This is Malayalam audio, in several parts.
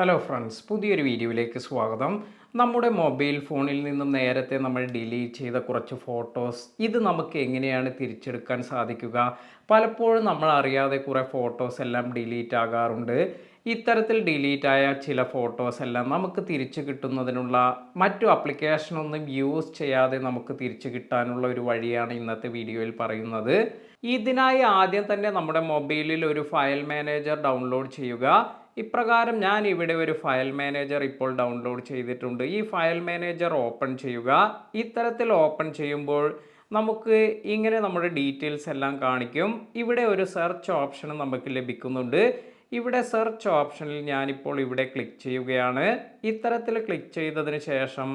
ഹലോ ഫ്രണ്ട്സ്, പുതിയൊരു വീഡിയോയിലേക്ക് സ്വാഗതം. നമ്മുടെ മൊബൈൽ ഫോണിൽ നിന്നും നേരത്തെ നമ്മൾ ഡിലീറ്റ് ചെയ്ത കുറച്ച് ഫോട്ടോസ് ഇത് നമുക്ക് എങ്ങനെയാണ് തിരിച്ചെടുക്കാൻ സാധിക്കുക? പലപ്പോഴും നമ്മൾ അറിയാതെ കുറേ ഫോട്ടോസ് എല്ലാം ഡിലീറ്റ് ആകാറുണ്ട്. ഇത്തരത്തിൽ ഡിലീറ്റ് ആയ ചില ഫോട്ടോസ് എല്ലാം നമുക്ക് തിരിച്ചു കിട്ടുന്നതിനുള്ള മറ്റു ആപ്ലിക്കേഷനൊന്നും യൂസ് ചെയ്യാതെ നമുക്ക് തിരിച്ചു കിട്ടാനുള്ള ഒരു വഴിയാണ് ഇന്നത്തെ വീഡിയോയിൽ പറയുന്നത്. ഇതിനായി ആദ്യം തന്നെ നമ്മുടെ മൊബൈലിൽ ഒരു ഫയൽ മാനേജർ ഡൗൺലോഡ് ചെയ്യുക. ഇപ്രകാരം ഞാൻ ഇവിടെ ഒരു ഫയൽ മാനേജർ ഇപ്പോൾ ഡൗൺലോഡ് ചെയ്തിട്ടുണ്ട്. ഈ ഫയൽ മാനേജർ ഓപ്പൺ ചെയ്യുക. ഇത്തരത്തിൽ ഓപ്പൺ ചെയ്യുമ്പോൾ നമുക്ക് ഇങ്ങനെ നമ്മുടെ ഡീറ്റെയിൽസ് എല്ലാം കാണിക്കും. ഇവിടെ ഒരു സെർച്ച് ഓപ്ഷൻ നമുക്ക് ലഭിക്കുന്നുണ്ട്. ഇവിടെ സെർച്ച് ഓപ്ഷനിൽ ഞാനിപ്പോൾ ഇവിടെ ക്ലിക്ക് ചെയ്യുകയാണ്. ഇത്തരത്തിൽ ക്ലിക്ക് ചെയ്തതിന് ശേഷം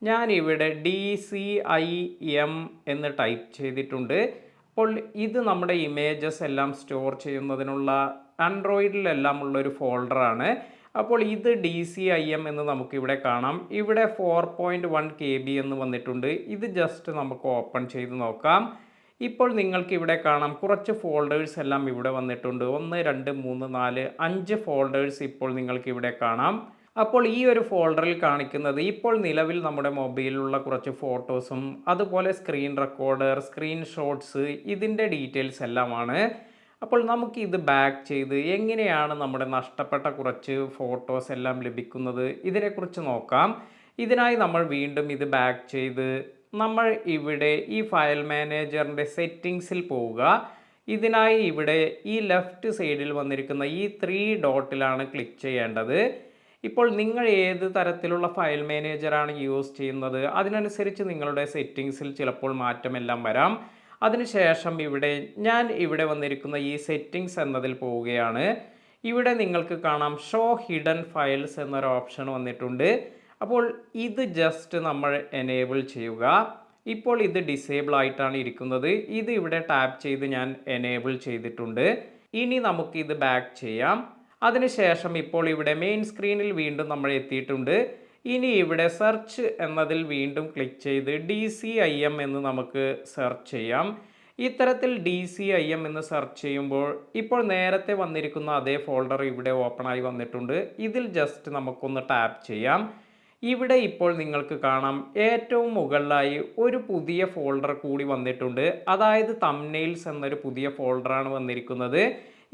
ഞാൻ ഇവിടെ DCIM എന്ന് ടൈപ്പ് ചെയ്തിട്ടുണ്ട്. അപ്പോൾ ഇത് നമ്മുടെ ഇമേജസ് എല്ലാം സ്റ്റോർ ചെയ്യുന്നതിനുള്ള ആൻഡ്രോയിഡിലെല്ലാം ഉള്ളൊരു ഫോൾഡറാണ്. അപ്പോൾ ഇത് DCIM എന്ന് നമുക്കിവിടെ കാണാം. ഇവിടെ 4.1 KB എന്ന് വന്നിട്ടുണ്ട്. ഇത് ജസ്റ്റ് നമുക്ക് ഓപ്പൺ ചെയ്ത് നോക്കാം. ഇപ്പോൾ നിങ്ങൾക്ക് ഇവിടെ കാണാം കുറച്ച് ഫോൾഡേഴ്സ് എല്ലാം ഇവിടെ വന്നിട്ടുണ്ട്. 1 2 3 4 5 ഫോൾഡേഴ്സ് ഇപ്പോൾ നിങ്ങൾക്ക് ഇവിടെ കാണാം. അപ്പോൾ ഈ ഒരു ഫോൾഡറിൽ കാണിക്കുന്നത് ഇപ്പോൾ നിലവിൽ നമ്മുടെ മൊബൈലിലുള്ള കുറച്ച് ഫോട്ടോസും അതുപോലെ സ്ക്രീൻ റെക്കോർഡർ, സ്ക്രീൻഷോട്ട്സ് ഇതിൻ്റെ ഡീറ്റെയിൽസ് എല്ലാമാണ്. അപ്പോൾ നമുക്ക് ഇത് ബാക്ക് ചെയ്ത് എങ്ങനെയാണ് നമ്മുടെ നഷ്ടപ്പെട്ട കുറച്ച് ഫോട്ടോസ് എല്ലാം ലഭിക്കുന്നത് ഇതിനെക്കുറിച്ച് നോക്കാം. ഇതിനായി നമ്മൾ വീണ്ടും ഇത് ബാക്ക് ചെയ്ത് നമ്മൾ ഇവിടെ ഈ ഫയൽ മാനേജറിൻ്റെ സെറ്റിങ്സിൽ പോവുക. ഇതിനായി ഇവിടെ ഈ ലെഫ്റ്റ് സൈഡിൽ വന്നിരിക്കുന്ന ഈ 3 ഡോട്ടിലാണ് ക്ലിക്ക് ചെയ്യേണ്ടത്. ഇപ്പോൾ നിങ്ങൾ ഏത് തരത്തിലുള്ള ഫയൽ മാനേജറാണ് യൂസ് ചെയ്യുന്നത് അതിനനുസരിച്ച് നിങ്ങളുടെ സെറ്റിങ്സിൽ ചിലപ്പോൾ മാറ്റമെല്ലാം വരാം. അതിനുശേഷം ഞാൻ ഇവിടെ വന്നിരിക്കുന്ന ഈ സെറ്റിങ്സ് എന്നതിൽ പോവുകയാണ്. ഇവിടെ നിങ്ങൾക്ക് കാണാം ഷോ ഹിഡൻ ഫയൽസ് എന്നൊരു ഓപ്ഷൻ വന്നിട്ടുണ്ട്. അപ്പോൾ ഇത് ജസ്റ്റ് നമ്മൾ എനേബിൾ ചെയ്യുക. ഇപ്പോൾ ഇത് ഡിസേബിൾ ആയിട്ടാണ് ഇരിക്കുന്നത്. ഇത് ഇവിടെ ടാപ്പ് ചെയ്ത് ഞാൻ എനേബിൾ ചെയ്തിട്ടുണ്ട്. ഇനി നമുക്കിത് ബാക്ക് ചെയ്യാം. അതിനുശേഷം ഇപ്പോൾ ഇവിടെ മെയിൻ സ്ക്രീനിൽ വീണ്ടും നമ്മൾ എത്തിയിട്ടുണ്ട്. ഇനി ഇവിടെ സെർച്ച് എന്നതിൽ വീണ്ടും ക്ലിക്ക് ചെയ്ത് DCIM എന്ന് നമുക്ക് സെർച്ച് ചെയ്യാം. ഇത്തരത്തിൽ DCIM എന്ന് സെർച്ച് ചെയ്യുമ്പോൾ ഇപ്പോൾ നേരത്തെ വന്നിരിക്കുന്ന അതേ ഫോൾഡർ ഇവിടെ ഓപ്പൺ ആയി വന്നിട്ടുണ്ട്. ഇതിൽ ജസ്റ്റ് നമുക്കൊന്ന് ടാപ്പ് ചെയ്യാം. ഇവിടെ ഇപ്പോൾ നിങ്ങൾക്ക് കാണാം ഏറ്റവും മുകളിലായി ഒരു പുതിയ ഫോൾഡർ കൂടി വന്നിട്ടുണ്ട്. അതായത് തംബ്നെയിൽസ് എന്നൊരു പുതിയ ഫോൾഡറാണ് വന്നിരിക്കുന്നത്.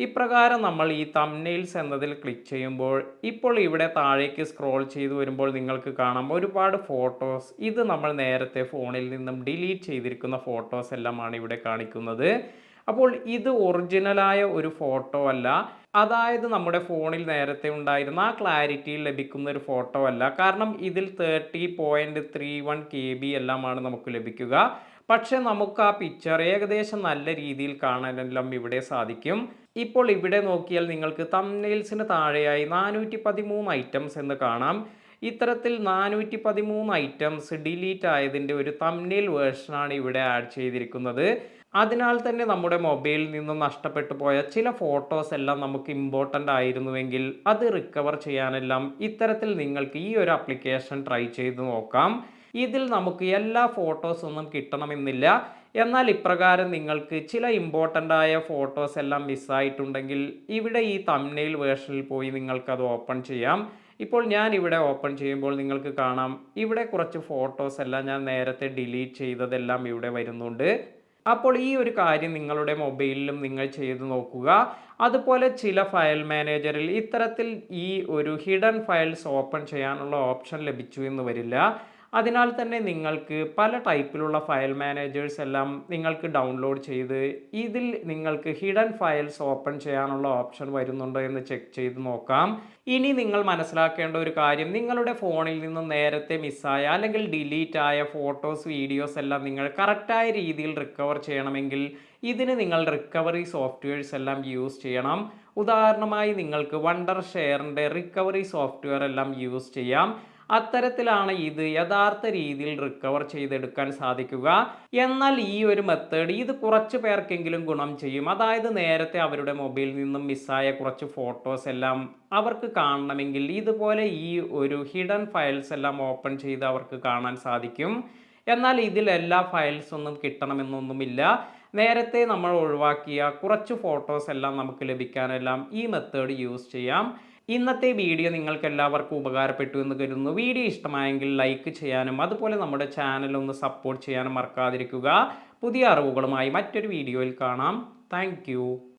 ഇപ്രകാരം നമ്മൾ ഈ തംബ്നെയിൽസ് എന്നതിൽ ക്ലിക്ക് ചെയ്യുമ്പോൾ ഇപ്പോൾ ഇവിടെ താഴേക്ക് സ്ക്രോൾ ചെയ്തു വരുമ്പോൾ നിങ്ങൾക്ക് കാണാം ഒരുപാട് ഫോട്ടോസ്. ഇത് നമ്മൾ നേരത്തെ ഫോണിൽ നിന്നും ഡിലീറ്റ് ചെയ്തിരിക്കുന്ന ഫോട്ടോസ് എല്ലാമാണ് ഇവിടെ കാണിക്കുന്നത്. അപ്പോൾ ഇത് ഒറിജിനലായ ഒരു ഫോട്ടോ അല്ല. അതായത് നമ്മുടെ ഫോണിൽ നേരത്തെ ഉണ്ടായിരുന്ന ആ ക്ലാരിറ്റിയിൽ ലഭിക്കുന്ന ഒരു ഫോട്ടോ അല്ല. കാരണം ഇതിൽ 30.31 KB എല്ലാമാണ് നമുക്ക് ലഭിക്കുക. പക്ഷെ നമുക്ക് ആ പിക്ചർ ഏകദേശം നല്ല രീതിയിൽ കാണാനെല്ലാം ഇവിടെ സാധിക്കും. ഇപ്പോൾ ഇവിടെ നോക്കിയാൽ നിങ്ങൾക്ക് തംബ്നെയിൽസിന് താഴെയായി 413 ഐറ്റംസ് എന്ന് കാണാം. ഇത്തരത്തിൽ 413 ഐറ്റംസ് ഡിലീറ്റ് ആയതിൻ്റെ ഒരു തംബ്നെയിൽ വേർഷനാണ് ഇവിടെ ആഡ് ചെയ്തിരിക്കുന്നത്. അതിനാൽ തന്നെ നമ്മുടെ മൊബൈലിൽ നിന്നും നഷ്ടപ്പെട്ടു പോയ ചില ഫോട്ടോസ് എല്ലാം നമുക്ക് ഇമ്പോർട്ടൻ്റ് ആയിരുന്നുവെങ്കിൽ അത് റിക്കവർ ചെയ്യാനെല്ലാം ഇത്തരത്തിൽ നിങ്ങൾക്ക് ഈ ഒരു ആപ്ലിക്കേഷൻ ട്രൈ ചെയ്ത് നോക്കാം. ഇതിൽ നമുക്ക് എല്ലാ ഫോട്ടോസ് ഒന്നും കിട്ടണമെന്നില്ല. എന്നാൽ ഇപ്രകാരം നിങ്ങൾക്ക് ചില ഇമ്പോർട്ടൻ്റ് ആയ ഫോട്ടോസ് എല്ലാം മിസ്സായിട്ടുണ്ടെങ്കിൽ ഇവിടെ ഈ തംബ്നെയിൽ വേർഷനിൽ പോയി നിങ്ങൾക്കത് ഓപ്പൺ ചെയ്യാം. ഇപ്പോൾ ഞാൻ ഇവിടെ ഓപ്പൺ ചെയ്യുമ്പോൾ നിങ്ങൾക്ക് കാണാം ഇവിടെ കുറച്ച് ഫോട്ടോസ് എല്ലാം ഞാൻ നേരത്തെ ഡിലീറ്റ് ചെയ്തതെല്ലാം ഇവിടെ വരുന്നുണ്ട്. അപ്പോൾ ഈ ഒരു കാര്യം നിങ്ങളുടെ മൊബൈലിലും നിങ്ങൾ ചെയ്തു നോക്കുക. അതുപോലെ ചില ഫയൽ മാനേജറിൽ ഇത്തരത്തിൽ ഈ ഒരു ഹിഡൻ ഫയൽസ് ഓപ്പൺ ചെയ്യാനുള്ള ഓപ്ഷൻ ലഭിച്ചു എന്ന് വരില്ല. അതിനാൽ തന്നെ നിങ്ങൾക്ക് പല ടൈപ്പിലുള്ള ഫയൽ മാനേജേഴ്സ് എല്ലാം നിങ്ങൾക്ക് ഡൗൺലോഡ് ചെയ്ത് ഇതിൽ നിങ്ങൾക്ക് ഹിഡൻ ഫയൽസ് ഓപ്പൺ ചെയ്യാനുള്ള ഓപ്ഷൻ വരുന്നുണ്ടോ എന്ന് ചെക്ക് ചെയ്ത് നോക്കാം. ഇനി നിങ്ങൾ മനസ്സിലാക്കേണ്ട ഒരു കാര്യം, നിങ്ങളുടെ ഫോണിൽ നിന്നും നേരത്തെ മിസ്സായ അല്ലെങ്കിൽ ഡിലീറ്റ് ആയ ഫോട്ടോസ്, വീഡിയോസ് എല്ലാം നിങ്ങൾ കറക്റ്റായ രീതിയിൽ റിക്കവർ ചെയ്യണമെങ്കിൽ ഇതിന് നിങ്ങൾ റിക്കവറി സോഫ്റ്റ്വെയർസ് എല്ലാം യൂസ് ചെയ്യണം. ഉദാഹരണമായി നിങ്ങൾക്ക് വണ്ടർ ഷെയറിൻ്റെ റിക്കവറി സോഫ്റ്റ്വെയർ എല്ലാം യൂസ് ചെയ്യാം. അത്തരത്തിലാണ് ഇത് യഥാർത്ഥ രീതിയിൽ റിക്കവർ ചെയ്തെടുക്കാൻ സാധിക്കുക. എന്നാൽ ഈ ഒരു മെത്തേഡ് ഇത് കുറച്ച് പേർക്കെങ്കിലും ഗുണം ചെയ്യും. അതായത് നേരത്തെ അവരുടെ മൊബൈലിൽ നിന്നും മിസ്സായ കുറച്ച് ഫോട്ടോസ് എല്ലാം അവർക്ക് കാണണമെങ്കിൽ ഇതുപോലെ ഈ ഒരു ഹിഡൻ ഫയൽസ് എല്ലാം ഓപ്പൺ ചെയ്ത് അവർക്ക് കാണാൻ സാധിക്കും. എന്നാൽ ഇതിൽ എല്ലാ ഫയൽസ് ഒന്നും കിട്ടണമെന്നൊന്നുമില്ല. നേരത്തെ നമ്മൾ ഒഴിവാക്കിയ കുറച്ച് ഫോട്ടോസ് എല്ലാം നമുക്ക് ലഭിക്കാനെല്ലാം ഈ മെത്തേഡ് യൂസ് ചെയ്യാം. ഇന്നത്തെ വീഡിയോ നിങ്ങൾക്ക് എല്ലാവർക്കും ഉപകാരപ്പെട്ടു എന്ന് കരുതുന്നു. വീഡിയോ ഇഷ്ടമായെങ്കിൽ ലൈക്ക് ചെയ്യാനും അതുപോലെ നമ്മുടെ ചാനൽ ഒന്ന് സപ്പോർട്ട് ചെയ്യാനും മറക്കാതിരിക്കുക. പുതിയ അറിവുകളുമായി മറ്റൊരു വീഡിയോയിൽ കാണാം. താങ്ക്